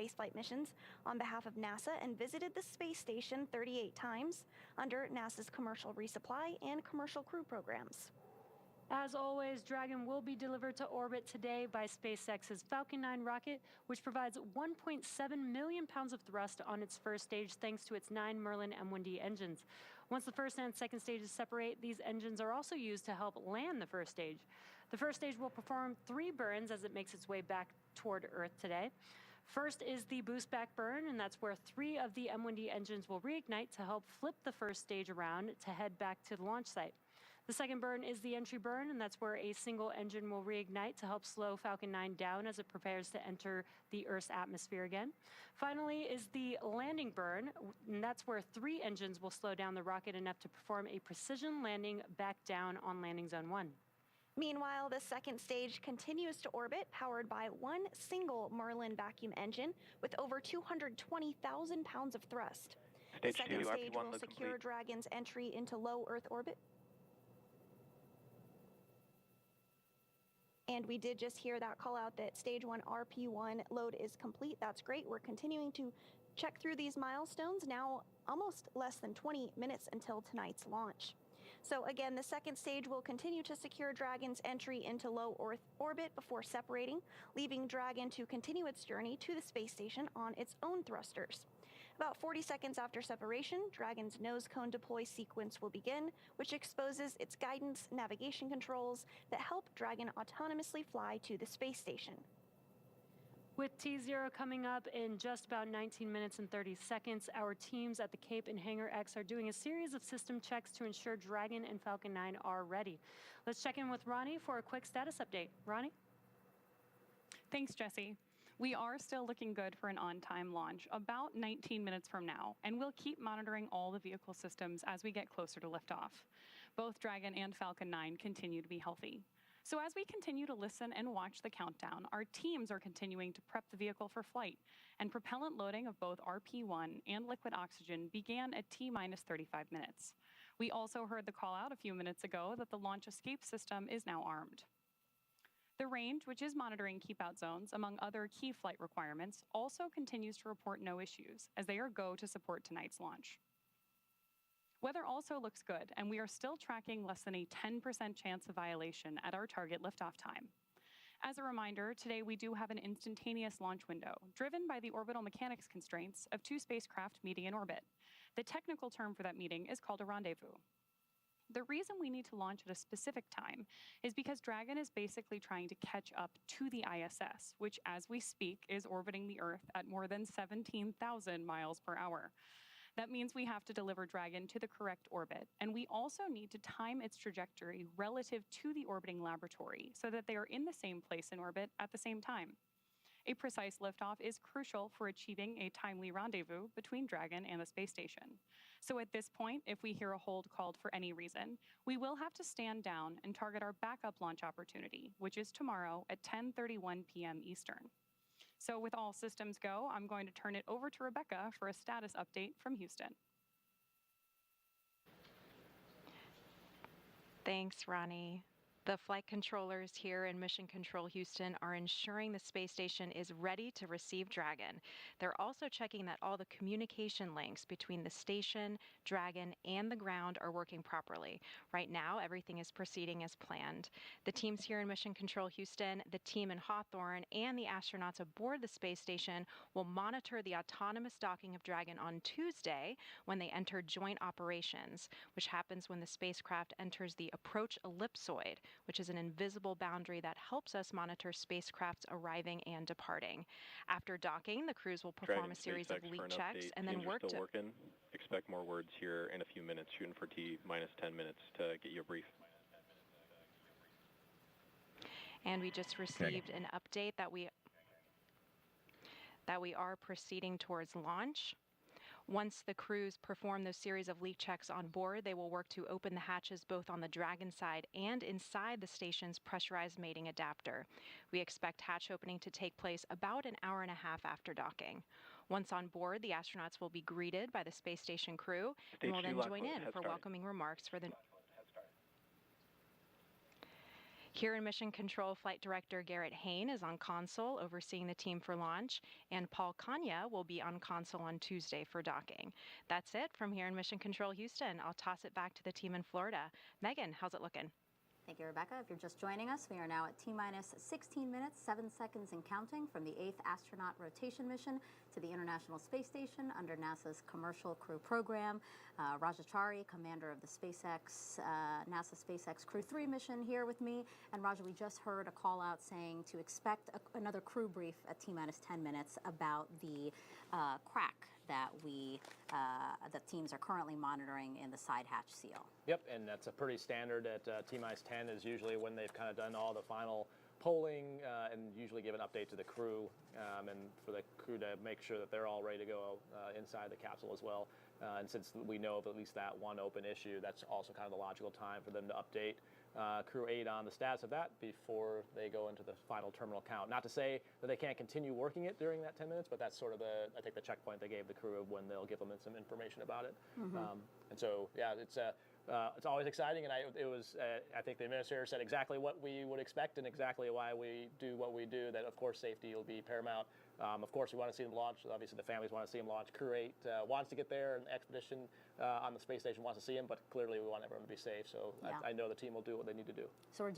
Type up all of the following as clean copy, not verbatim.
spaceflight missions on behalf of NASA and visited the space station 38 times under NASA's commercial resupply and commercial crew programs. As always, Dragon will be delivered to orbit today by SpaceX's Falcon 9 rocket, which provides 1.7 million pounds of thrust on its first stage thanks to its 9 Merlin M1D engines. Once the first and second stages separate, these engines are also used to help land the first stage. The first stage will perform 3 burns as it makes its way back toward Earth today. First is the boost back burn, and that's where 3 of the M1D engines will reignite to help flip the first stage around to head back to the launch site. The second burn is the entry burn, and that's where a single engine will reignite to help slow Falcon 9 down as it prepares to enter the Earth's atmosphere again. Finally is the landing burn, and that's where 3 engines will slow down the rocket enough to perform a precision landing back down on landing zone 1. Meanwhile, the second stage continues to orbit, powered by one single Merlin vacuum engine with over 220,000 pounds of thrust. The second stage will secure Dragon's entry into low Earth orbit. And we did just hear that call out that stage 1 RP1 load is complete. That's great. We're continuing to check through these milestones, now almost less than 20 minutes until tonight's launch. So again, the second stage will continue to secure Dragon's entry into low Earth orbit before separating, leaving Dragon to continue its journey to the space station on its own thrusters. About 40 seconds after separation, Dragon's nose cone deploy sequence will begin, which exposes its guidance navigation controls that help Dragon autonomously fly to the space station. With T0 coming up in just about 19 minutes and 30 seconds, our teams at the Cape and Hangar X are doing a series of system checks to ensure Dragon and Falcon 9 are ready. Let's check in with Ronnie for a quick status update. Ronnie? Thanks, Jesse. We are still looking good for an on-time launch about 19 minutes from now, and we'll keep monitoring all the vehicle systems as we get closer to liftoff. Both Dragon and Falcon 9 continue to be healthy. So as we continue to listen and watch the countdown, our teams are continuing to prep the vehicle for flight, and propellant loading of both RP1 and liquid oxygen began at T-minus 35 minutes. We also heard the call out a few minutes ago that the launch escape system is now armed. The range, which is monitoring keep-out zones, among other key flight requirements, also continues to report no issues, as they are go to support tonight's launch. Weather also looks good, and we are still tracking less than a 10% chance of violation at our target liftoff time. As a reminder, today we do have an instantaneous launch window, driven by the orbital mechanics constraints of 2 spacecraft meeting in orbit. The technical term for that meeting is called a rendezvous. The reason we need to launch at a specific time is because Dragon is basically trying to catch up to the ISS, which as we speak is orbiting the Earth at more than 17,000 miles per hour. That means we have to deliver Dragon to the correct orbit, and we also need to time its trajectory relative to the orbiting laboratory so that they are in the same place in orbit at the same time. A precise liftoff is crucial for achieving a timely rendezvous between Dragon and the space station. So at this point, if we hear a hold called for any reason, we will have to stand down and target our backup launch opportunity, which is tomorrow at 10:31 p.m. Eastern. So with all systems go, I'm going to turn it over to Rebecca for a status update from Houston. Thanks, Ronnie. The flight controllers here in Mission Control Houston are ensuring the space station is ready to receive Dragon. They're also checking that all the communication links between the station, Dragon, and the ground are working properly. Right now, everything is proceeding as planned. The teams here in Mission Control Houston, the team in Hawthorne, and the astronauts aboard the space station will monitor the autonomous docking of Dragon on Tuesday when they enter joint operations, which happens when the spacecraft enters the approach ellipsoid, which is an invisible boundary that helps us monitor spacecrafts arriving and departing. After docking, the crews will perform a series of leak checks and then work to... Expect more words here in a few minutes, shooting for T-minus 10 minutes to get you a brief. And we just received an update that we are proceeding towards launch. Once the crews perform those series of leak checks on board, they will work to open the hatches both on the Dragon side and inside the station's pressurized mating adapter. We expect hatch opening to take place about an hour and a half after docking. Once on board, the astronauts will be greeted by the space station crew and will then join in for welcoming remarks for the... Here in Mission Control, Flight Director Garrett Hain is on console overseeing the team for launch, and Paul Kanya will be on console on Tuesday for docking. That's it from here in Mission Control Houston. I'll toss it back to the team in Florida. Megan, how's it looking? Thank you, Rebecca. If you're just joining us, we are now at T-minus 16 minutes, 7 seconds and counting from the 8th astronaut rotation mission to the International Space Station under NASA's Commercial Crew program. Rajachari, commander of the NASA SpaceX Crew-8 mission, here with me. And Raja, we just heard a call out saying to expect another crew brief at T-minus 10 minutes about the crack that the teams are currently monitoring in the side hatch seal. Yep, and that's a pretty standard at T-minus 10 is usually when they've kind of done all the final polling and usually give an update to the crew and for the crew to make sure that they're all ready to go inside the capsule as well. And since we know of at least that one open issue, that's also kind of the logical time for them to update Crew-8 on the status of that before they go into the final terminal count. Not to say that they can't continue working it during that 10 minutes, but that's sort of I think the checkpoint they gave the crew of when they'll give them some information about it. And so, yeah, it's always exciting, and I think the administrator said exactly what we would expect and exactly why we do what we do, that of course safety will be paramount. Of course we want to see them launch. Obviously the families want to see them launch. Crew-8 wants to get there, and the expedition on the space station wants to see them, but clearly we want everyone to be safe, so yeah. I know the team will do what they need to do. So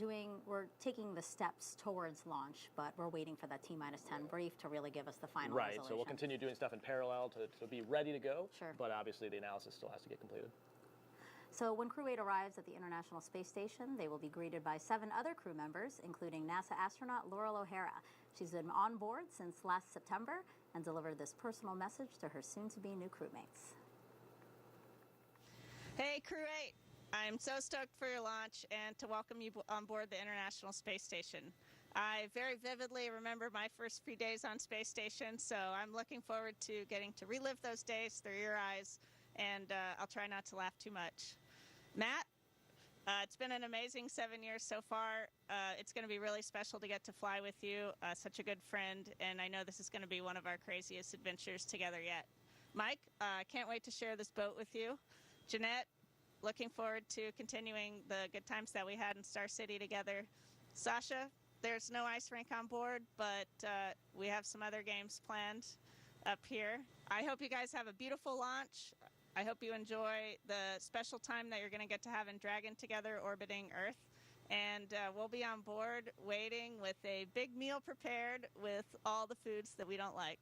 we're taking the steps towards launch, but we're waiting for that T-minus 10 brief to really give us the final Right, resolution. so we'll continue doing stuff in parallel to be ready to go, Sure. But obviously the analysis still has to get completed. So when Crew-8 arrives at the International Space Station, they will be greeted by 7 other crew members, including NASA astronaut Laurel O'Hara. She's been on board since last September and delivered this personal message to her soon-to-be new crewmates. Hey, Crew-8. I'm so stoked for your launch and to welcome you on board the International Space Station. I very vividly remember my first few days on Space Station, so I'm looking forward to getting to relive those days through your eyes, and I'll try not to laugh too much. Matt, it's been an amazing 7 years so far. It's going to be really special to get to fly with you, such a good friend, and I know this is going to be one of our craziest adventures together yet. Mike, can't wait to share this boat with you. Jeanette, looking forward to continuing the good times that we had in Star City together. Sasha, there's no ice rink on board, but we have some other games planned up here. I hope you guys have a beautiful launch. I hope you enjoy the special time that you're going to get to have in Dragon together orbiting Earth. And we'll be on board waiting with a big meal prepared with all the foods that we don't like.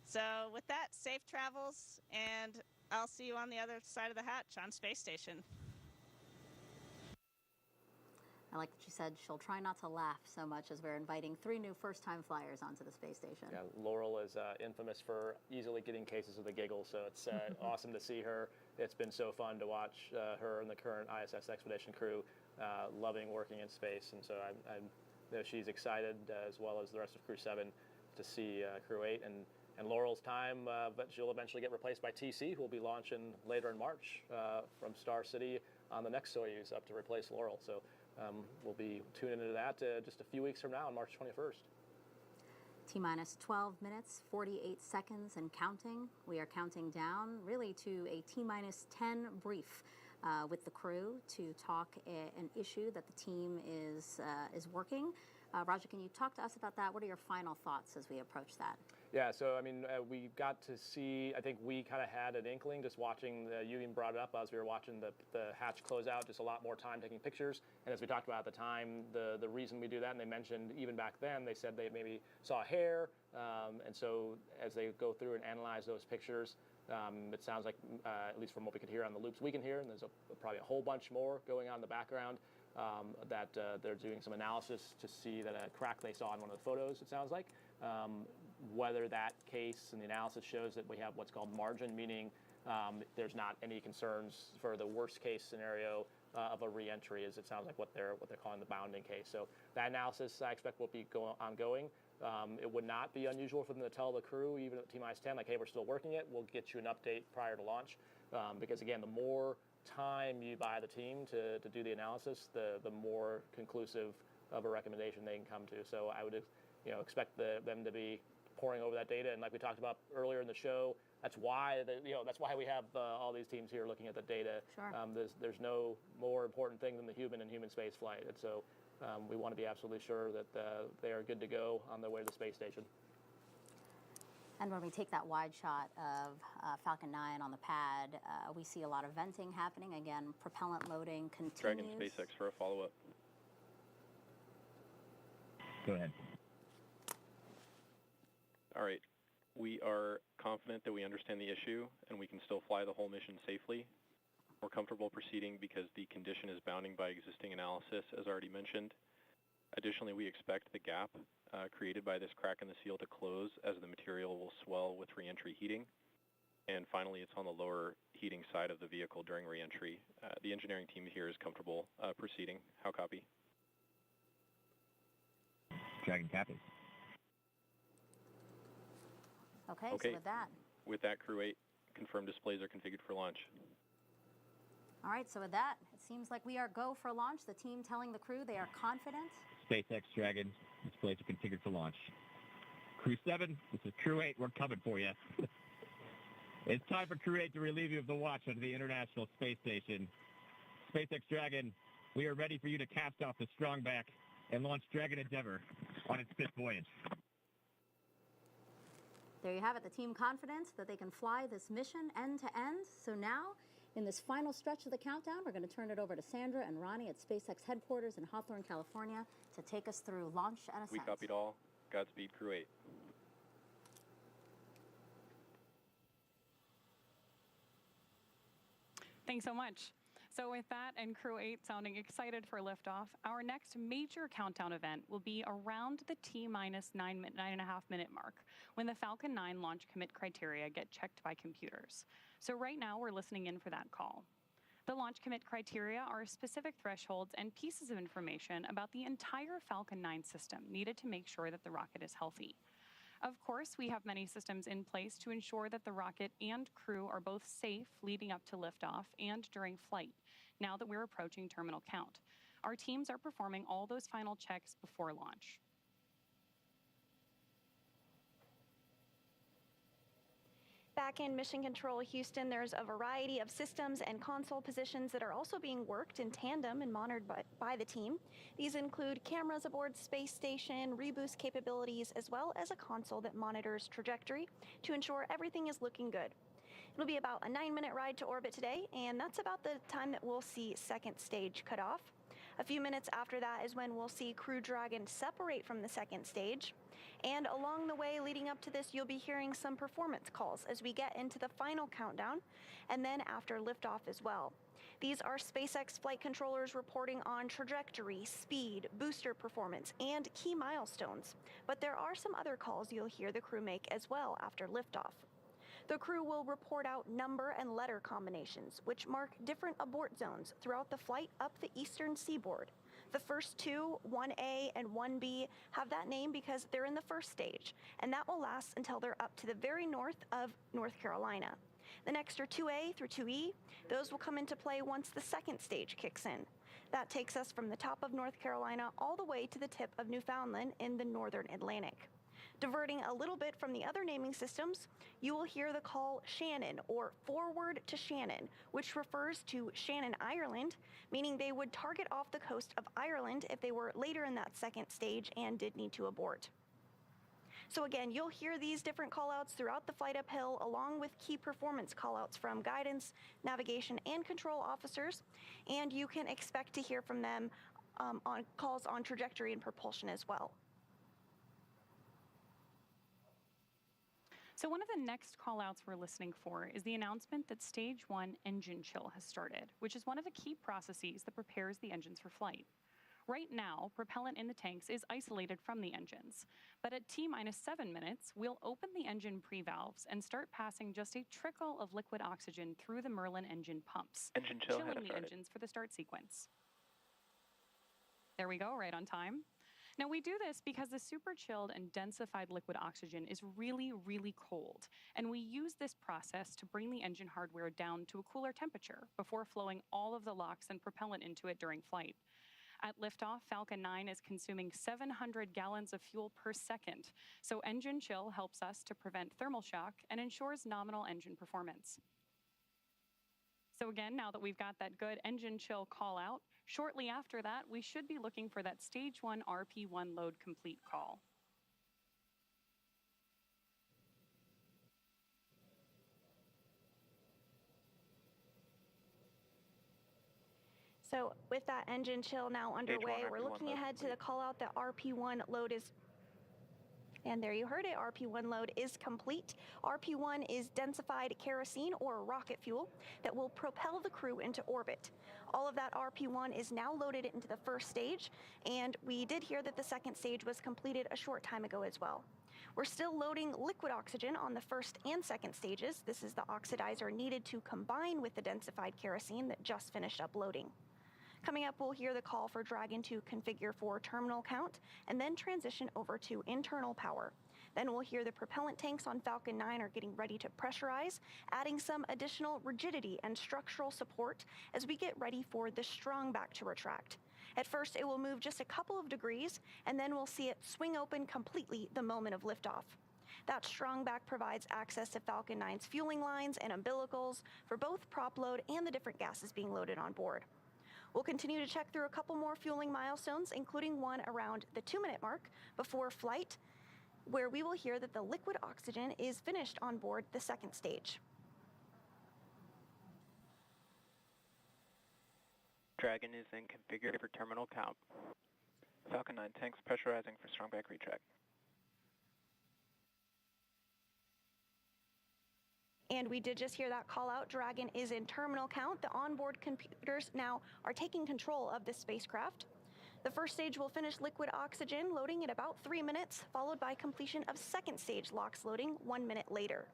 So with that, safe travels, and I'll see you on the other side of the hatch on Space Station. I like that she said she'll try not to laugh so much as we're inviting 3 new first-time flyers onto the space station. Yeah, Laurel is infamous for easily getting cases of the giggle, so it's awesome to see her. It's been so fun to watch her and the current ISS expedition crew loving working in space, and so I know she's excited as well as the rest of Crew 7 to see Crew 8 and Laurel's time, but she'll eventually get replaced by TC, who will be launching later in March from Star City on the next Soyuz up to replace Laurel. So. We'll be tuning into that just a few weeks from now on March 21st. T-minus 12 minutes, 48 seconds and counting. We are counting down really to a T-minus 10 brief with the crew to talk an issue that the team is working. Raja, can you talk to us about that? What are your final thoughts as we approach that? Yeah, so I mean, we got to see, I think we kind of had an inkling just watching, you even brought it up as we were watching the hatch close out, just a lot more time taking pictures. And as we talked about at the time, the reason we do that, and they mentioned even back then, they said they maybe saw hair. And so as they go through and analyze those pictures, it sounds like, at least from what we could hear on the loops we can hear, and there's probably a whole bunch more going on in the background, that they're doing some analysis to see that a crack they saw in one of the photos, it sounds like. Whether that case and the analysis shows that we have what's called margin, meaning there's not any concerns for the worst case scenario of a re-entry, as it sounds like what they're calling the bounding case. So that analysis I expect will be ongoing. It would not be unusual for them to tell the crew, even at T-minus 10, like, hey, we're still working it. We'll get you an update prior to launch. Because again, the more time you buy the team to do the analysis, the more conclusive of a recommendation they can come to. So I would expect them to be poring over that data, and like we talked about earlier in the show, that's why that's why we have all these teams here looking at the data. Sure. There's no more important thing than the human and human space flight, and so We want to be absolutely sure that they are good to go on their way to the space station. And when we take that wide shot of Falcon 9 on the pad, we see a lot of venting happening. Again, propellant loading continues. Dragon SpaceX for a follow-up. Go ahead. All right. We are confident that we understand the issue and we can still fly the whole mission safely. We're comfortable proceeding because the condition is bounding by existing analysis, as already mentioned. Additionally, we expect the gap created by this crack in the seal to close as the material will swell with re-entry heating. And finally, it's on the lower heating side of the vehicle during re-entry. The engineering team here is comfortable proceeding. How copy? Dragon copy. Okay, Okay. so with that. With that, Crew-8, confirmed displays are configured for launch. All right, so with that, it seems like we are go for launch. The team telling the crew they are confident. SpaceX Dragon displays are configured for launch. Crew-7, this is Crew-8. We're coming for you. It's time for Crew-8 to relieve you of the watch onto the International Space Station. SpaceX Dragon, we are ready for you to cast off the strongback and launch Dragon Endeavour on its 5th voyage. There you have it, the team confident that they can fly this mission end to end. So now, in this final stretch of the countdown, we're going to turn it over to Sandra and Ronnie at SpaceX headquarters in Hawthorne, California, to take us through launch and ascent. We copied all. Godspeed, Crew-8. Thanks so much. So with that and Crew-8 sounding excited for liftoff, our next major countdown event will be around the T-minus 9.5 minute mark when the Falcon 9 launch commit criteria get checked by computers. So right now we're listening in for that call. The launch commit criteria are specific thresholds and pieces of information about the entire Falcon 9 system needed to make sure that the rocket is healthy. Of course, we have many systems in place to ensure that the rocket and crew are both safe leading up to liftoff and during flight, now that we're approaching terminal count. Our teams are performing all those final checks before launch. Back in Mission Control Houston, there's a variety of systems and console positions that are also being worked in tandem and monitored by the team. These include cameras aboard space station, reboost capabilities, as well as a console that monitors trajectory to ensure everything is looking good. It'll be about a 9-minute ride to orbit today, and that's about the time that we'll see second stage cut off. A few minutes after that is when we'll see Crew Dragon separate from the second stage. And along the way leading up to this, you'll be hearing some performance calls as we get into the final countdown, and then after liftoff as well. These are SpaceX flight controllers reporting on trajectory, speed, booster performance, and key milestones. But there are some other calls you'll hear the crew make as well after liftoff. The crew will report out number and letter combinations, which mark different abort zones throughout the flight up the eastern seaboard. The first two, 1A and 1B, have that name because they're in the first stage, and that will last until they're up to the very north of North Carolina. The next are 2A through 2E. Those will come into play once the second stage kicks in. That takes us from the top of North Carolina all the way to the tip of Newfoundland in the northern Atlantic. Diverting a little bit from the other naming systems, you will hear the call Shannon, or Forward to Shannon, which refers to Shannon, Ireland, meaning they would target off the coast of Ireland if they were later in that second stage and did need to abort. So again, you'll hear these different callouts throughout the flight uphill, along with key performance callouts from guidance, navigation, and control officers, and you can expect to hear from them on calls on trajectory and propulsion as well. So one of the next callouts we're listening for is the announcement that Stage 1 engine chill has started, which is one of the key processes that prepares the engines for flight. Right now, propellant in the tanks is isolated from the engines, but at T-minus 7 minutes, we'll open the engine pre-valves and start passing just a trickle of liquid oxygen through the Merlin engine pumps, Engine chill chilling has the started. engines for the start sequence. There we go, right on time. Now we do this because the super chilled and densified liquid oxygen is really, really cold, and we use this process to bring the engine hardware down to a cooler temperature before flowing all of the LOX and propellant into it during flight. At liftoff, Falcon 9 is consuming 700 gallons of fuel per second, so engine chill helps us to prevent thermal shock and ensures nominal engine performance. So again, now that we've got that good engine chill call out, Shortly after that, we should be looking for that Stage 1 RP1 load complete call. So with that engine chill now underway, we're looking ahead to the call out that RP1 load is, and there you heard it, RP1 load is complete. RP1 is densified kerosene or rocket fuel that will propel the crew into orbit. All of that RP1 is now loaded into the first stage, and we did hear that the second stage was completed a short time ago as well. We're still loading liquid oxygen on the first and second stages. This is the oxidizer needed to combine with the densified kerosene that just finished uploading. Coming up, we'll hear the call for Dragon to configure for terminal count and then transition over to internal power. Then we'll hear the propellant tanks on Falcon 9 are getting ready to pressurize, adding some additional rigidity and structural support as we get ready for the strong back to retract. At first, it will move just a couple of degrees, and then we'll see it swing open completely the moment of liftoff. That strong back provides access to Falcon 9's fueling lines and umbilicals for both prop load and the different gases being loaded on board. We'll continue to check through a couple more fueling milestones, including one around the 2-minute mark before flight, where we will hear that the liquid oxygen is finished on board the second stage. Dragon is then configured for terminal count. Falcon 9 tanks pressurizing for strong back retract. And we did just hear that call out. Dragon is in terminal count. The onboard computers now are taking control of the spacecraft. The first stage will finish liquid oxygen loading in about 3 minutes, followed by completion of second stage LOX loading 1 minute later.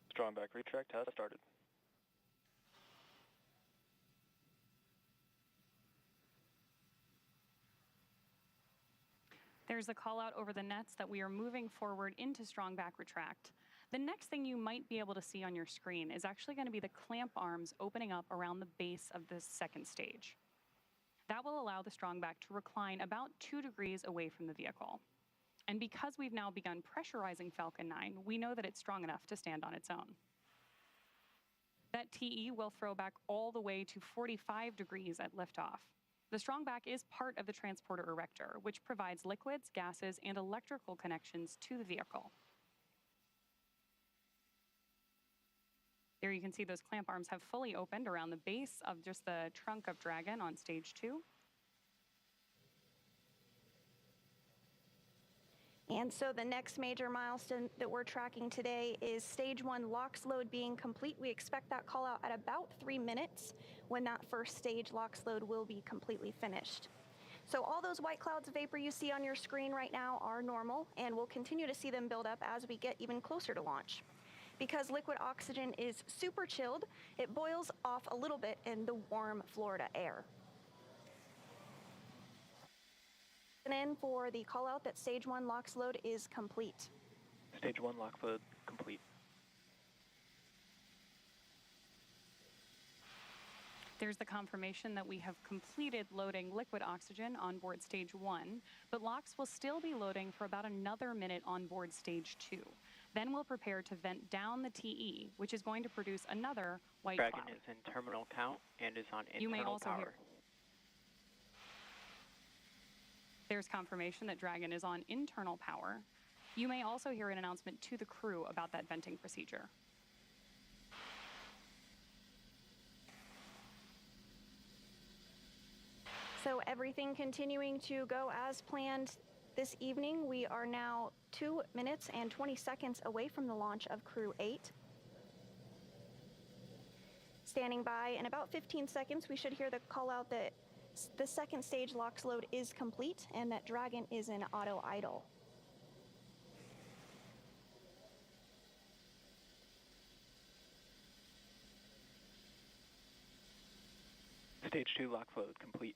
Strong back retract has started. There's a call out over the nets that we are moving forward into strong back retract. The next thing you might be able to see on your screen is actually going to be the clamp arms opening up around the base of this second stage. That will allow the strong back to recline about 2 degrees away from the vehicle. And because we've now begun pressurizing Falcon 9, we know that it's strong enough to stand on its own. That TE will throw back all the way to 45 degrees at liftoff. The strong back is part of the transporter erector, which provides liquids, gases, and electrical connections to the vehicle. There you can see those clamp arms have fully opened around the base of just the trunk of Dragon on stage 2. And so the next major milestone that we're tracking today is stage 1 LOX load being complete. We expect that call out at about 3 minutes when that first stage LOX load will be completely finished. So all those white clouds of vapor you see on your screen right now are normal, and we'll continue to see them build up as we get even closer to launch. Because liquid oxygen is super chilled, it boils off a little bit in the warm Florida air. In for the call out that stage 1 LOX load is complete. Stage 1 LOX load complete. There's the confirmation that we have completed loading liquid oxygen on board stage 1, but LOX will still be loading for about another minute on board stage 2. Then we'll prepare to vent down the TE, which is going to produce another white Dragon cloud. is in terminal count and is on You may internal also power. hear. There's confirmation that Dragon is on internal power. You may also hear an announcement to the crew about that venting procedure. So everything continuing to go as planned this evening. We are now 2 minutes and 20 seconds away from the launch of Crew-8. Standing by in about 15 seconds, we should hear the call out that the second stage LOX load is complete and that Dragon is in auto idle. Stage 2 LOX load complete.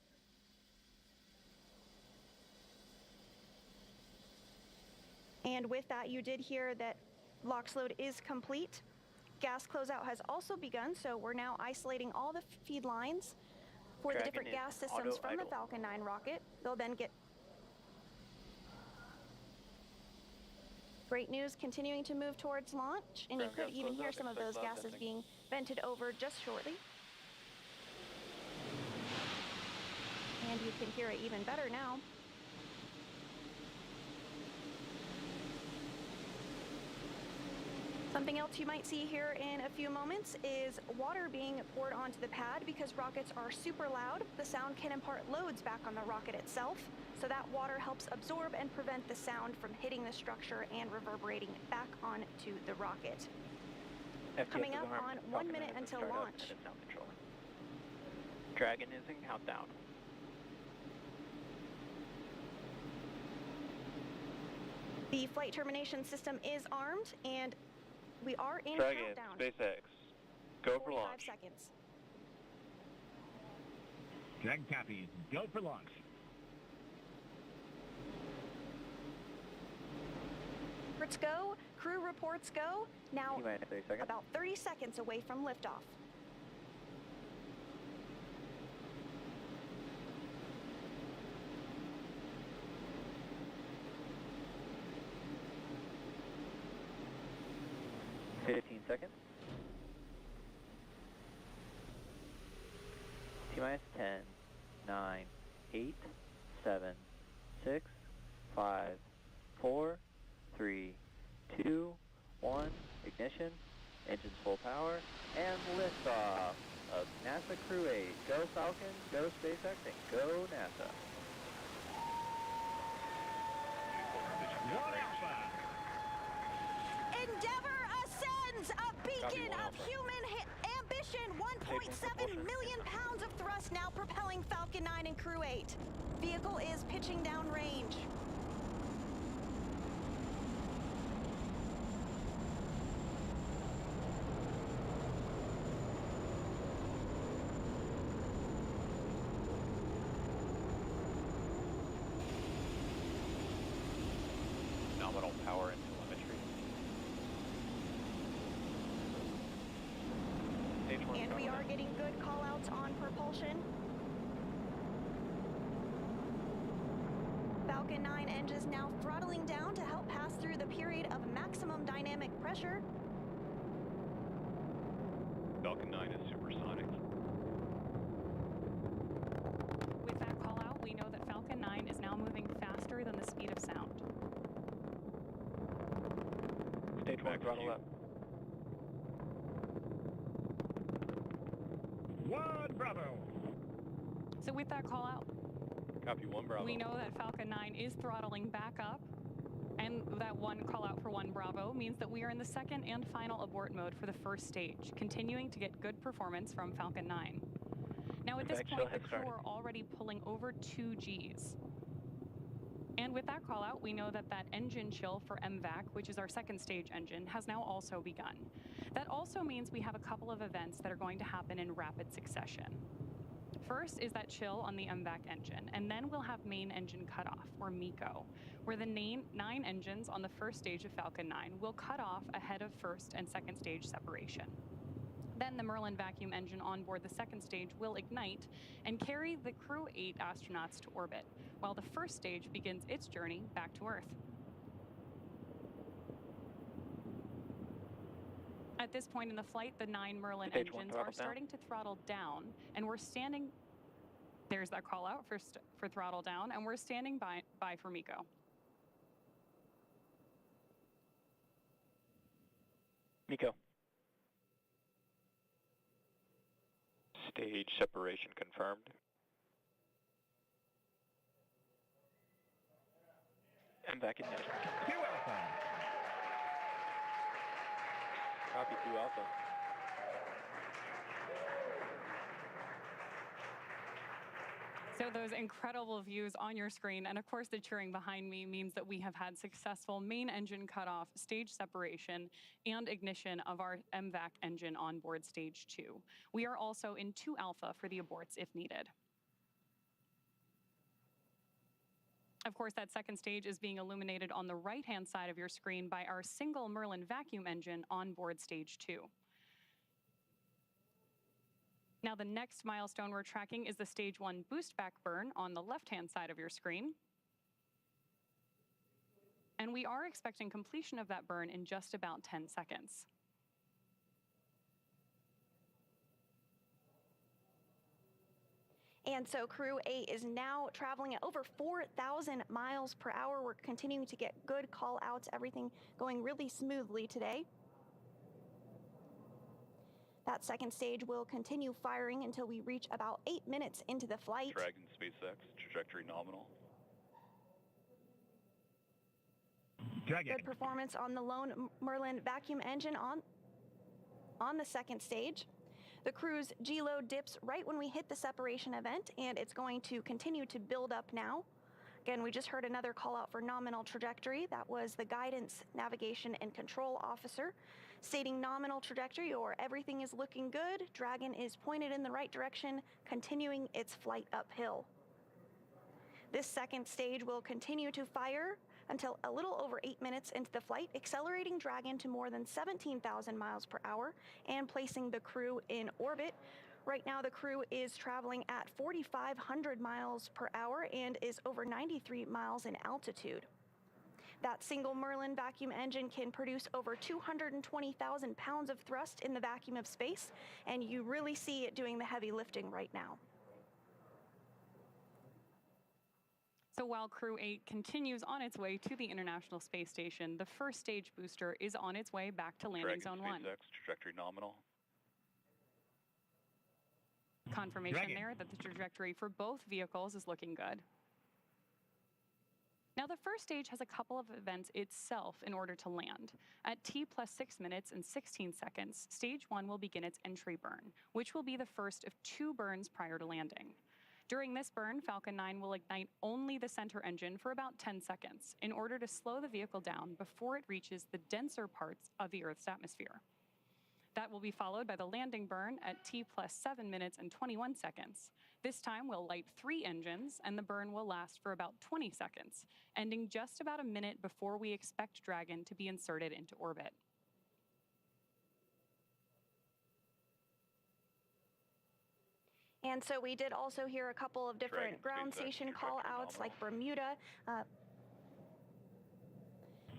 And with that, you did hear that LOX load is complete. Gas closeout has also begun, so we're now isolating all the feed lines for the Dragon different is gas systems from the auto-idle. Falcon 9 rocket. They'll then get great news continuing to move towards launch, and you Ground could gas even hear closeout, some of expect those loud gases venting. being vented over just shortly. and you can hear it even better now. Something else you might see here in a few moments is water being poured onto the pad. Because rockets are super loud, the sound can impart loads back on the rocket itself, so that water helps absorb and prevent the sound from hitting the structure and reverberating back onto the rocket. Coming up on 1 minute until launch. Dragon is in countdown. The flight termination system is armed, and we are in Dragon, countdown. SpaceX, go for 45 launch. seconds. Dragon copies. Go for launch. Reports go. Crew reports go. Now, T-minus 30 seconds. about 30 seconds away from liftoff. Seconds. T-minus 10, 9, 8, 7, 6, 5, 4, 3, 2, 1, ignition, engines full power, and liftoff of NASA Crew-8. Go Falcon, go SpaceX, and go NASA. One Alpha. Endeavour ascends, a beacon one of Alpha. human ambition. 1.7 million pounds of thrust now propelling Falcon 9 and Crew-8. Vehicle is pitching down range. Nominal power and telemetry. Stage 1 And we are getting good call-outs on propulsion. Falcon 9 engines now throttling down to help pass through the period of maximum dynamic pressure. Falcon 9 is supersonic. With that call out, we know that Falcon 9 is now moving faster than the speed of sound. Stage 1 throttle up. 1 Bravo. So with that call out, Copy 1 Bravo. we know that Falcon 9 is throttling back up, and that one call out for 1 Bravo means that we are in the second and final abort mode for the first stage, continuing to get good performance from Falcon 9. Now at this Impact point, chill the has crew started. are already pulling over 2 Gs. And with that call out, we know that that engine chill for MVAC, which is our second stage engine, has now also begun. That also means we have a couple of events that are going to happen in rapid succession. First is that chill on the MVAC engine, and then we'll have main engine cutoff, or MECO, where the 9 engines on the first stage of Falcon 9 will cut off ahead of first and second stage separation. Then the Merlin vacuum engine on board the second stage will ignite and carry the Crew-8 astronauts to orbit, while the first stage begins its journey back to Earth. At this point in the flight, the 9 Merlin Stage 1 engines throttle are down. starting to throttle down, and we're standing. There's that call out for throttle down, and we're standing by for MECO. MECO. Stage separation confirmed. MVAC ignition. 2 Alpha. Copy 2 Alpha. So those incredible views on your screen, and of course the cheering behind me, means that we have had successful main engine cutoff, stage separation, and ignition of our MVAC engine on board stage 2. We are also in 2 Alpha for the aborts if needed. Of course, that second stage is being illuminated on the right-hand side of your screen by our single Merlin vacuum engine on board stage 2. Now, the next milestone we're tracking is the stage 1 boost back burn on the left-hand side of your screen. And we are expecting completion of that burn in just about 10 seconds. And so Crew 8 is now traveling at over 4,000 miles per hour. We're continuing to get good call outs, everything going really smoothly today. That second stage will continue firing until we reach about 8 minutes into the flight. Dragon SpaceX, trajectory nominal. Dragon. Good performance on the lone Merlin vacuum engine on the second stage. The crew's G-load dips right when we hit the separation event, and it's going to continue to build up now. Again, we just heard another call out for nominal trajectory. That was the guidance, navigation, and control officer stating nominal trajectory, or everything is looking good. Dragon is pointed in the right direction, continuing its flight uphill. This second stage will continue to fire until a little over 8 minutes into the flight, accelerating Dragon to more than 17,000 miles per hour and placing the crew in orbit. Right now, the crew is traveling at 4,500 miles per hour and is over 93 miles in altitude. That single Merlin vacuum engine can produce over 220,000 pounds of thrust in the vacuum of space, and you really see it doing the heavy lifting right now. So while Crew 8 continues on its way to the International Space Station, the first stage booster is on its way back to landing Dragon zone 1. SpaceX, trajectory nominal. Confirmation Dragon. there that the trajectory for both vehicles is looking good. Now, the first stage has a couple of events itself in order to land. At T plus 6 minutes and 16 seconds, stage 1 will begin its entry burn, which will be the first of 2 burns prior to landing. During this burn, Falcon 9 will ignite only the center engine for about 10 seconds in order to slow the vehicle down before it reaches the denser parts of the Earth's atmosphere. That will be followed by the landing burn at T plus 7 minutes and 21 seconds. This time we'll light 3 engines, and the burn will last for about 20 seconds, ending just about a minute before we expect Dragon to be inserted into orbit. And so we did also hear a couple of different Dragon ground SpaceX, station call outs trajectory like Bermuda.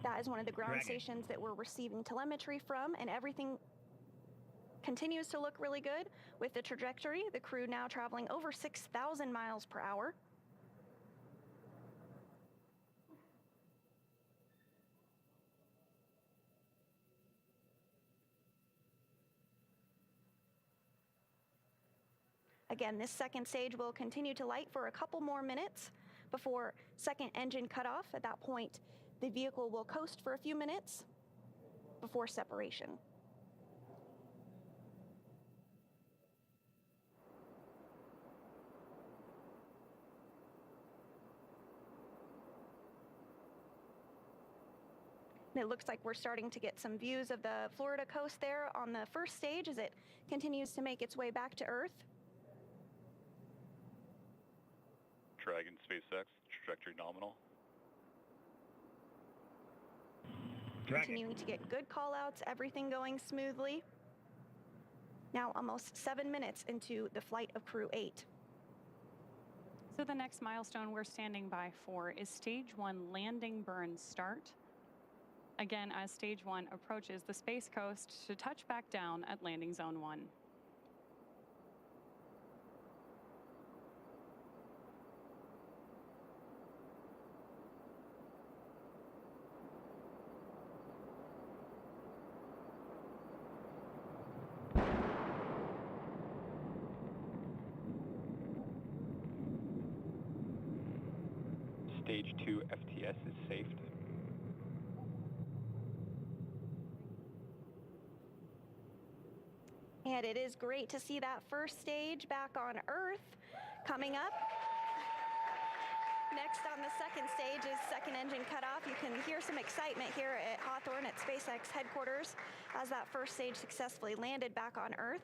That is one of the ground Dragon. stations that we're receiving telemetry from, and everything continues to look really good with the trajectory. The crew now traveling over 6,000 miles per hour. Again, this second stage will continue to light for a couple more minutes before second engine cutoff. At that point, the vehicle will coast for a few minutes before separation. And it looks like we're starting to get some views of the Florida coast there on the first stage as it continues to make its way back to Earth. Dragon SpaceX, trajectory nominal. Dragon. Continuing to get good call outs, everything going smoothly. Now almost 7 minutes into the flight of Crew 8. So the next milestone we're standing by for is stage 1 landing burn start. Again, as stage 1 approaches the space coast to touch back down at landing zone 1. Stage 2 FTS is saved. And it is great to see that first stage back on Earth. Coming up, next on the second stage is second engine cutoff. You can hear some excitement here at Hawthorne at SpaceX headquarters as that first stage successfully landed back on Earth.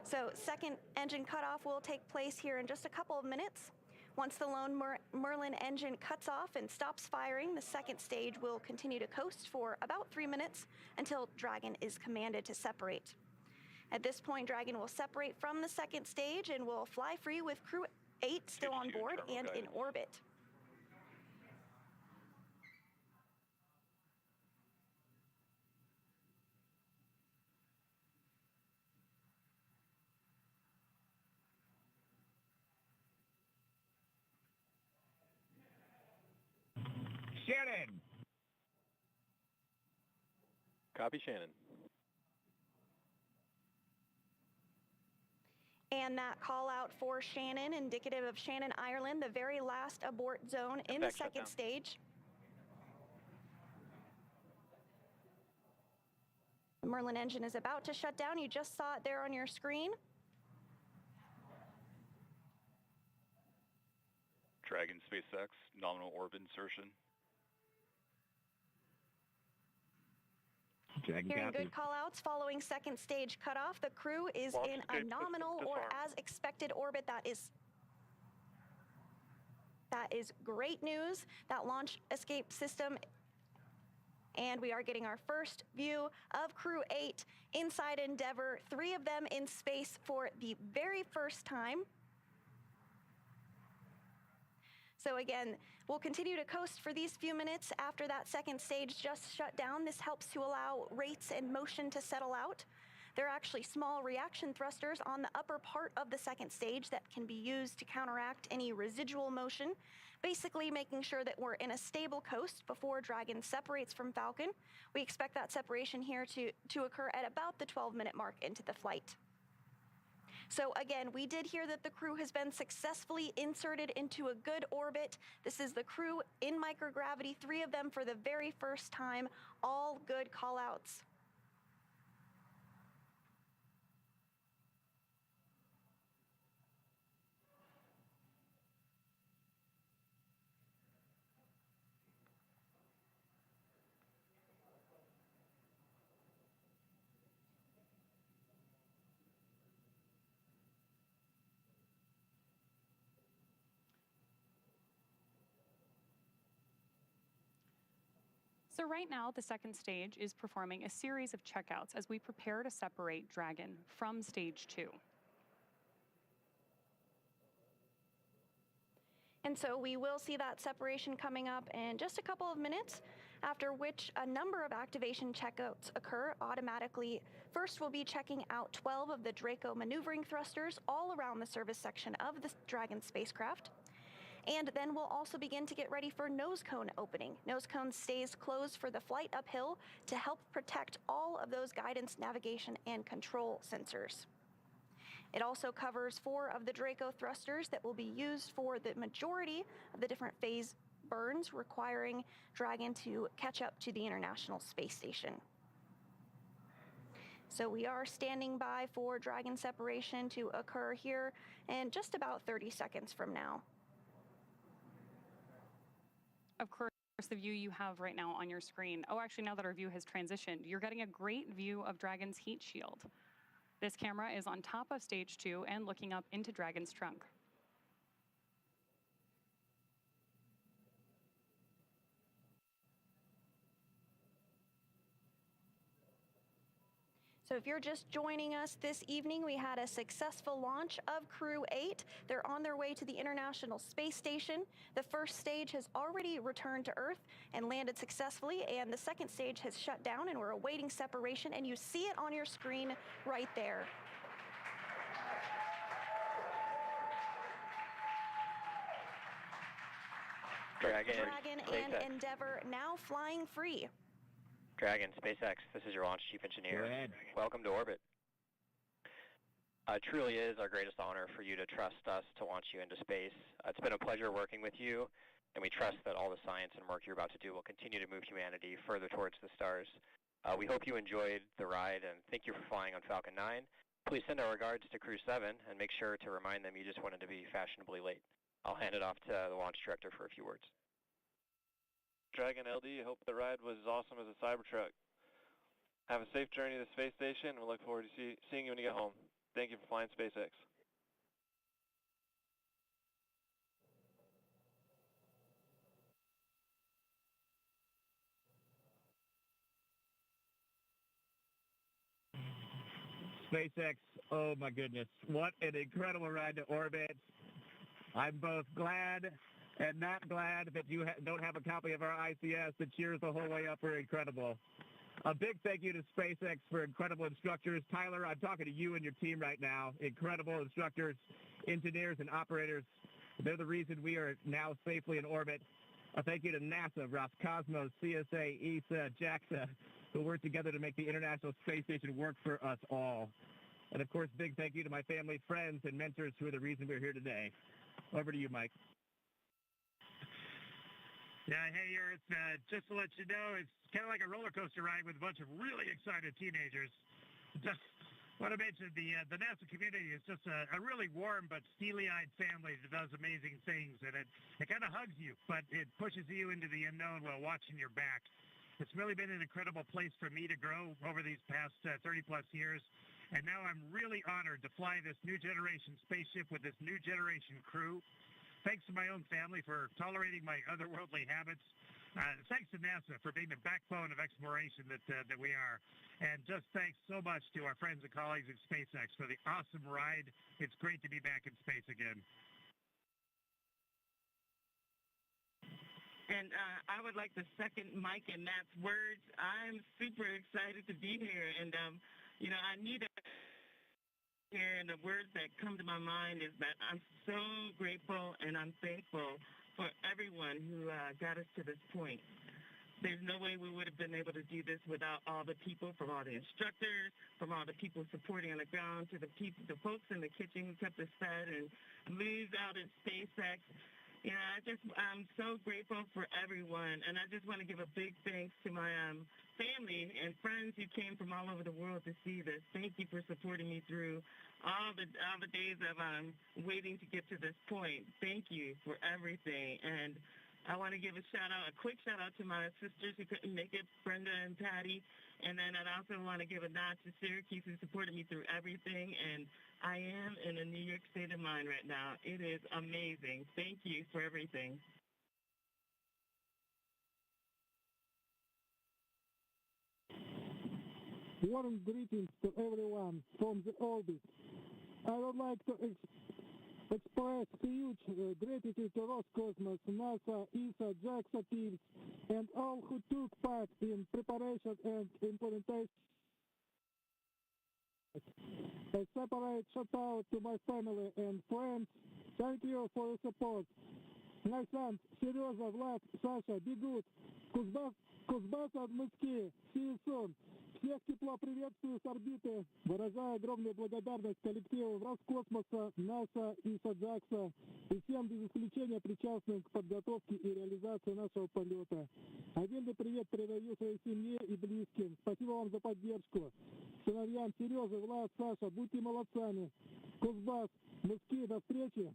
So second engine cutoff will take place here in just a couple of minutes. Once the lone Merlin engine cuts off and stops firing, the second stage will continue to coast for about 3 minutes until Dragon is commanded to separate. At this point, Dragon will separate from the second stage and will fly free with Crew 8 still on board and in orbit. Copy, Shannon. And that call out for Shannon, indicative of Shannon, Ireland, the very last abort zone in the second stage. The Merlin engine is about to shut down. You just saw it there on your screen. Dragon SpaceX, nominal orbit insertion. Dragon Hearing copy. good call-outs following second stage cutoff. The crew is Launch in a escape nominal system or disarmed. as expected orbit. That is great news. That launch escape system, and we are getting our first view of Crew-8 inside Endeavour, 3 of them in space for the very first time. So again, we'll continue to coast for these few minutes after that second stage just shut down. This helps to allow rates and motion to settle out. There are actually small reaction thrusters on the upper part of the second stage that can be used to counteract any residual motion, basically making sure that we're in a stable coast before Dragon separates from Falcon. We expect that separation here to occur at about the 12-minute mark into the flight. So again, we did hear that the crew has been successfully inserted into a good orbit. This is the crew in microgravity, 3 of them for the very first time, all good call-outs. So right now, the second stage is performing a series of checkouts as we prepare to separate Dragon from stage 2. And so we will see that separation coming up in just a couple of minutes, after which a number of activation checkouts occur automatically. First, we'll be checking out 12 of the Draco maneuvering thrusters all around the service section of the Dragon spacecraft. And then we'll also begin to get ready for nose cone opening. Nose cone stays closed for the flight uphill to help protect all of those guidance, navigation, and control sensors. It also covers 4 of the Draco thrusters that will be used for the majority of the different phase burns, requiring Dragon to catch up to the International Space Station. So we are standing by for Dragon separation to occur here in just about 30 seconds from now. Of course, the view you have right now on your screen. Oh, actually, now that our view has transitioned, you're getting a great view of Dragon's heat shield. This camera is on top of stage 2 and looking up into Dragon's trunk. So if you're just joining us this evening, we had a successful launch of Crew-8. They're on their way to the International Space Station. The first stage has already returned to Earth and landed successfully, and the second stage has shut down, and we're awaiting separation, and you see it on your screen right there. Dragon and Endeavour now flying free. Dragon SpaceX, this is your launch chief engineer. Go ahead. Welcome to orbit. It truly is our greatest honor for you to trust us to launch you into space. It's been a pleasure working with you, and we trust that all the science and work you're about to do will continue to move humanity further towards the stars. We hope you enjoyed the ride, and thank you for flying on Falcon 9. Please send our regards to Crew-7, and make sure to remind them you just wanted to be fashionably late. I'll hand it off to the launch director for a few words. Dragon LD, hope the ride was as awesome as a Cybertruck. Have a safe journey to the space station, and we look forward to seeing you when you get home. Thank you for flying SpaceX. SpaceX, oh my goodness, what an incredible ride to orbit. I'm both glad and not glad that you don't have a copy of our ICS. The cheers the whole way up are incredible. A big thank you to SpaceX for incredible instructors. Tyler, I'm talking to you and your team right now. Incredible instructors, engineers, and operators. They're the reason we are now safely in orbit. A thank you to NASA, Roscosmos, CSA, ESA, JAXA, who work together to make the International Space Station work for us all. And of course, big thank you to my family, friends, and mentors who are the reason we're here today. Over to you, Mike. Yeah, hey, Earth, just to let you know, it's kind of like a roller coaster ride with a bunch of really excited teenagers. Just want to mention the NASA community is just a really warm but steely-eyed family that does amazing things, and it kind of hugs you, but it pushes you into the unknown while watching your back. It's really been an incredible place for me to grow over these past 30-plus years, and now I'm really honored to fly this new generation spaceship with this new generation crew. Thanks to my own family for tolerating my otherworldly habits. Thanks to NASA for being the backbone of exploration that we are. And just thanks so much to our friends and colleagues at SpaceX for the awesome ride. It's great to be back in space again. And I would like to second Mike and Matt's words. I'm super excited to be here. And, I need here, and the words that come to my mind is that I'm so grateful and I'm thankful for everyone who got us to this point. There's no way we would have been able to do this without all the people, from all the instructors, from all the people supporting on the ground, to the folks in the kitchen who kept us fed, and Lou's out at SpaceX. I'm so grateful for everyone, and I just want to give a big thanks to my family and friends who came from all over the world to see this. Thank you for supporting me through all the days of waiting to get to this point. Thank you for everything, and I want to give a quick shout out to my sisters who couldn't make it, Brenda and Patty, and then I'd also want to give a nod to Syracuse, who supported me through everything, and I am in a New York state of mind right now. It is amazing. Thank you for everything. Warm greetings to everyone from the orbit. I would like to express huge gratitude to Roscosmos, NASA, ESA, JAXA teams, and all who took part in preparation and implementation. A separate shout out to my family and friends. Thank you for your support. My sons, Serежа, Vlad, Sasha, be good. Кузбасс от Москвы. See you soon. Всех тепло приветствую с орбиты. Выражаю огромную благодарность коллективу Роскосмоса, НАСА, ИСА, JAXA и всем без исключения причастным к подготовке и реализации нашего полета. Отдельный привет передаю своей семье и близким. Спасибо вам за поддержку. Сыновьям Сережа, Влад, Саша, будьте молодцами. Кузбасс, Москвы, до встречи.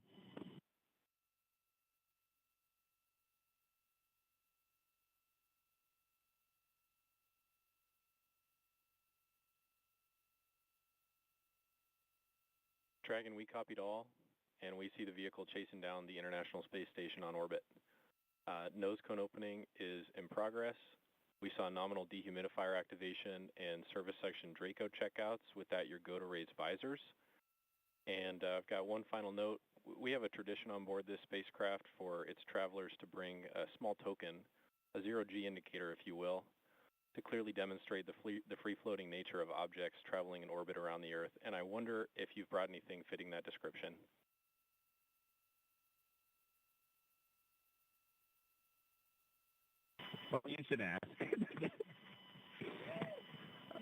Dragon, we copied all, and we see the vehicle chasing down the International Space Station on orbit. Nose cone opening is in progress. We saw nominal dehumidifier activation and service section Draco checkouts. With that, your go to raise visors. And I've got one final note. We have a tradition on board this spacecraft for its travelers to bring a small token, a zero-G indicator, if you will, to clearly demonstrate the free-floating nature of objects traveling in orbit around the Earth, and I wonder if you've brought anything fitting that description. Well, you should ask.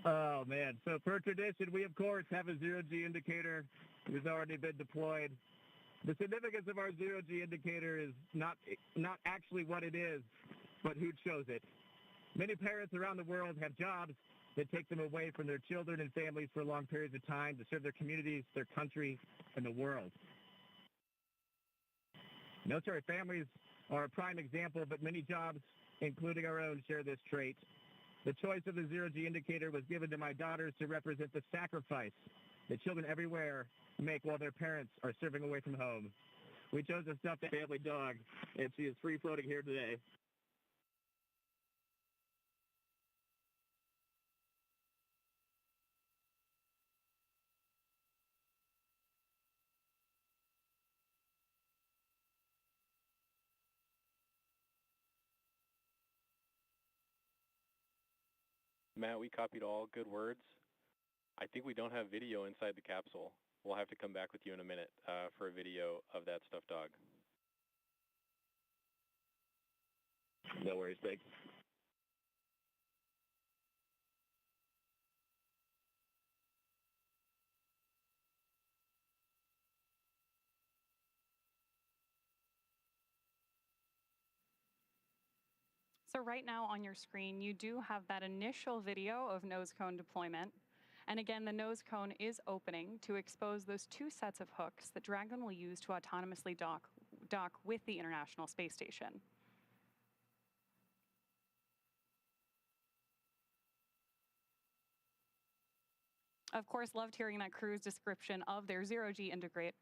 Oh, man. So per tradition, we, of course, have a zero-G indicator. It has already been deployed. The significance of our zero-G indicator is not actually what it is, but who chose it. Many parents around the world have jobs that take them away from their children and families for long periods of time to serve their communities, their country, and the world. Military families are a prime example, but many jobs, including our own, share this trait. The choice of the zero-G indicator was given to my daughters to represent the sacrifice that children everywhere make while their parents are serving away from home. We chose a stuffed family dog, and she is free-floating here today. Matt, we copied all. Good words. I think we don't have video inside the capsule. We'll have to come back with you in a minute for a video of that stuffed dog. No worries, thanks. So right now on your screen, you do have that initial video of nose cone deployment. And again, the nose cone is opening to expose those 2 sets of hooks that Dragon will use to autonomously dock with the International Space Station. Of course, loved hearing that crew's description of their zero-G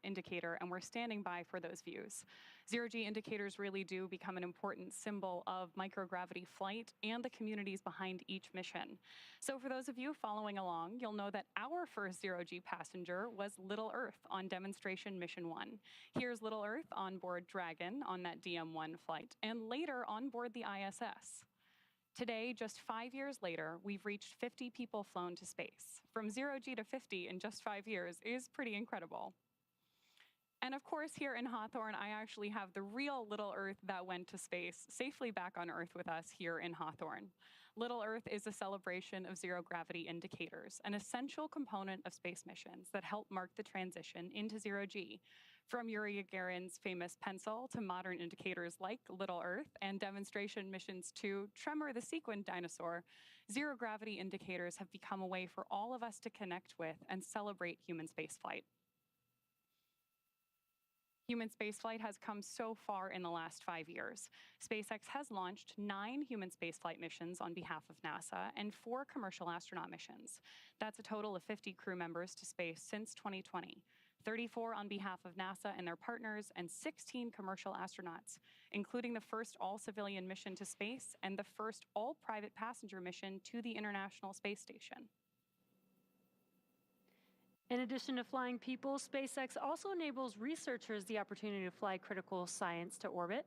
indicator, and we're standing by for those views. Zero-G indicators really do become an important symbol of microgravity flight and the communities behind each mission. So for those of you following along, you'll know that our first zero-G passenger was Little Earth on demonstration mission 1. Here's Little Earth on board Dragon on that DM-1 flight, and later on board the ISS. Today, just 5 years later, we've reached 50 people flown to space. From 0G to 50 in just 5 years is pretty incredible. And of course, here in Hawthorne, I actually have the real Little Earth that went to space safely back on Earth with us here in Hawthorne. Little Earth is a celebration of zero-gravity indicators, an essential component of space missions that help mark the transition into zero-G. From Yuri Gagarin's famous pencil to modern indicators like Little Earth and demonstration missions to Tremor the sequin dinosaur, zero-gravity indicators have become a way for all of us to connect with and celebrate human spaceflight. Human spaceflight has come so far in the last 5 years. SpaceX has launched 9 human spaceflight missions on behalf of NASA and 4 commercial astronaut missions. That's a total of 50 crew members to space since 2020. 34 on behalf of NASA and their partners, and 16 commercial astronauts, including the first all-civilian mission to space and the first all-private passenger mission to the International Space Station. In addition to flying people, SpaceX also enables researchers the opportunity to fly critical science to orbit.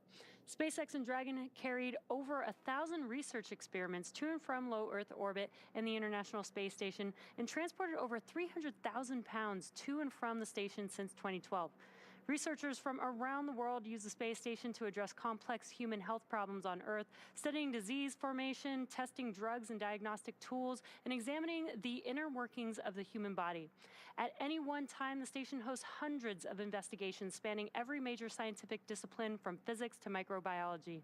SpaceX and Dragon carried over 1,000 research experiments to and from low Earth orbit and the International Space Station and transported over 300,000 pounds to and from the station since 2012. Researchers from around the world use the space station to address complex human health problems on Earth, studying disease formation, testing drugs and diagnostic tools, and examining the inner workings of the human body. At any one time, the station hosts hundreds of investigations spanning every major scientific discipline from physics to microbiology.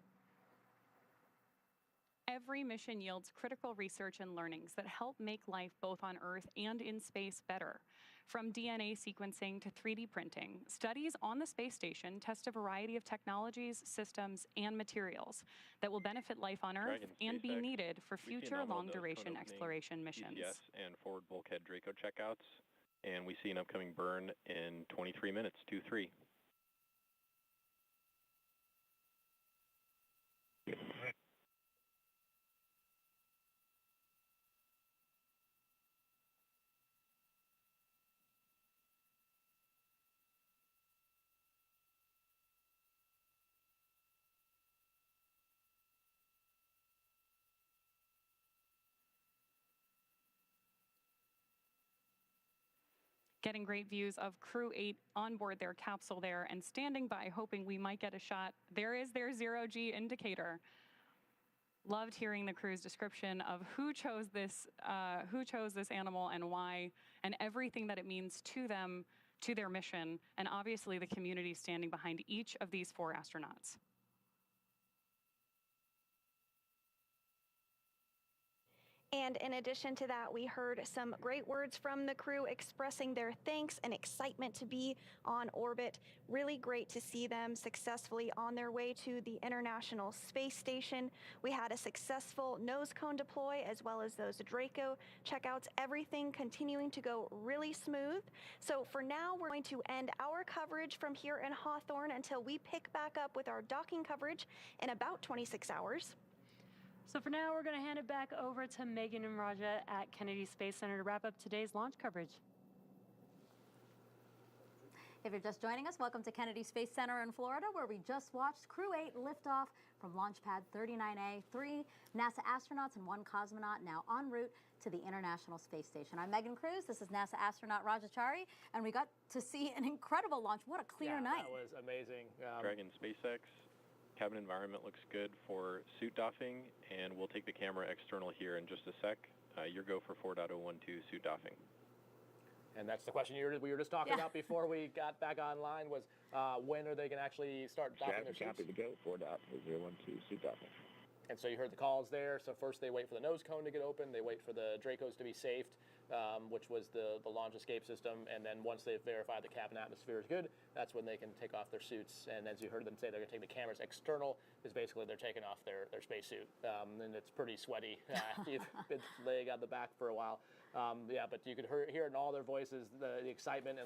Every mission yields critical research and learnings that help make life both on Earth and in space better. From DNA sequencing to 3D printing, studies on the space station test a variety of technologies, systems, and materials that will benefit life on Earth and be needed for future long-duration exploration missions. PCS and forward bulkhead Draco checkouts, and we see an upcoming burn in 23 minutes, 2-3. Getting great views of Crew-8 on board their capsule there and standing by hoping we might get a shot. There is their zero-G indicator. Loved hearing the crew's description of who chose this animal and why, and everything that it means to them, to their mission, and obviously the community standing behind each of these 4 astronauts. And in addition to that, we heard some great words from the crew expressing their thanks and excitement to be on orbit. Really great to see them successfully on their way to the International Space Station. We had a successful nose cone deploy as well as those Draco checkouts, everything continuing to go really smooth. So for now, we're going to end our coverage from here in Hawthorne until we pick back up with our docking coverage in about 26 hours. So for now, we're going to hand it back over to Megan and Raja at Kennedy Space Center to wrap up today's launch coverage. If you're just joining us, welcome to Kennedy Space Center in Florida, where we just watched Crew-8 lift off from Launch Pad 39A. 3 NASA astronauts and 1 cosmonaut now en route to the International Space Station. I'm Megan Cruz. This is NASA astronaut Rajachari, and we got to see an incredible launch. What a clear night. That was amazing. Dragon SpaceX. Cabin environment looks good for suit doffing, and we'll take the camera external here in just a sec. Your go for 4.012 suit doffing. And that's the question we were just talking about before we got back online was when are they going to actually start doffing their suits? Copy to go, 4.012 suit doffing. And so you heard the calls there. So first they wait for the nose cone to get open. They wait for the Dracos to be safed, which was the launch escape system. And then once they've verified the cabin atmosphere is good, that's when they can take off their suits. And as you heard them say, they're going to take the cameras external, is basically they're taking off their spacesuit. And it's pretty sweaty after you've been laying on the back for a while. Yeah, but you could hear it in all their voices, the excitement and